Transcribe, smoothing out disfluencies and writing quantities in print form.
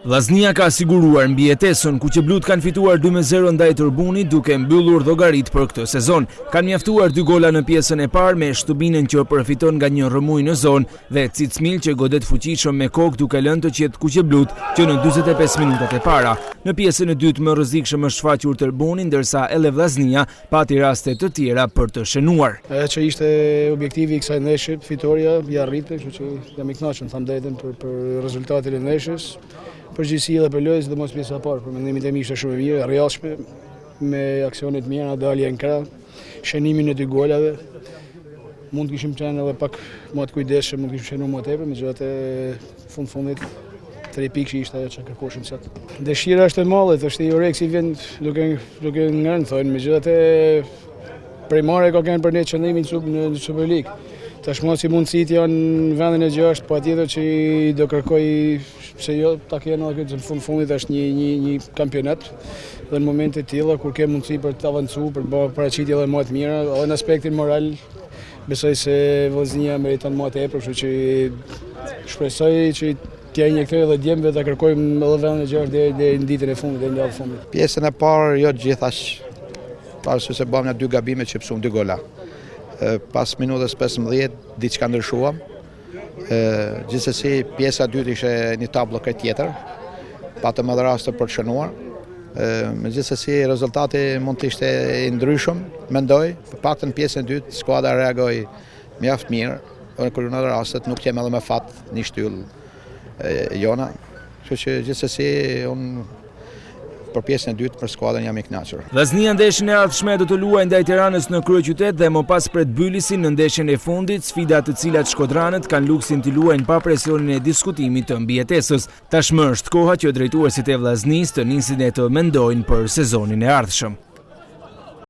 Vllaznia ka siguruar mbijetesën, ku qeblut kanë fituar 2-0 ndaj Tërbunit duke mbyllur llogarit për këtë sezon. Kanë mjaftuar 2 gola në pjesën e parë me Shtubinën që përfiton nga një rrëmuj në zonë dhe Cicmil që godet fuqishëm me kokë duke lënë të qetë kuqeblut që në 45 minutat e para. Në pjesën e dytë më rrezikshëm është shfaqur Tërbuni, ndërsa edhe Vllaznia pati raste të tjera për të shënuar. Që ishte objektivi i kësaj ndeshje, fitoria ja rritë, kështu që jam i kënaqur tham drejtën për rezultatin e ndeshjes. Përgjithësi dhe për lojës dhe mos pjesa e parë, për mendimin tim ishte shumë e mirë, e rrjedhshme me aksione të mira, dalje në krah, shënimin e 2 golave. Mund të kishim qenë edhe pak më të kujdesshëm, mund të kishim shënuar më tepër, megjithatë fundit 3 pikë që ishte ajo që kërkoshim sot. Dëshira është e madhe, është i Oreksi vjen duke ngrënë thonë, megjithatë primare ka qenë për ne qëndrimin në Super League. Tashmë si mundësit janë në vendin e 6, patjetër që do kërkoj pse jo ta kenë edhe në fundit është një kampionat dhe në momente të tilla kur ke mundësi për të avancuar, për të bërë paraqitje edhe më të mira, edhe në aspektin moral besoj se Vllaznia meriton më tepër, kështu që shpresoj që t'ja injektoj edhe djemve ta kërkojmë edhe vendin e 6 deri në ditën e fundit, deri në javën e fundit. Pjesën e parë jo gjithashtu, pavarësisht se bëmë 2 gabime që psuam 2 gola. Pas minutës 15 diçka ndryshuam. Gjithsesi pjesa e dytë ishte një tabllë tjetër. Patëm edhe raste për të shënuar. Megjithëse rezultati mund të ishte i ndryshëm, mendoj, për paktën pjesën e dytë skuadra reagoi mjaft mirë. Kur në rastet nuk kem edhe me fat një shtyll jona. Kështu që gjithsesi unë për pjesën e dytë për skuadrën jam i kënaqur. Vllaznia ndeshjen e ardhshme do të luajë ndaj Tiranës në kryeqytet dhe më pas pret Bylisin në ndeshjen e fundit, sfida të cilat shkodranët kanë luksin të luajnë pa presionin e diskutimit të mbijetesës. Tashmë është koha që drejtuesit e Vllaznisë të nisin e të mendojnë për sezonin e ardhshëm.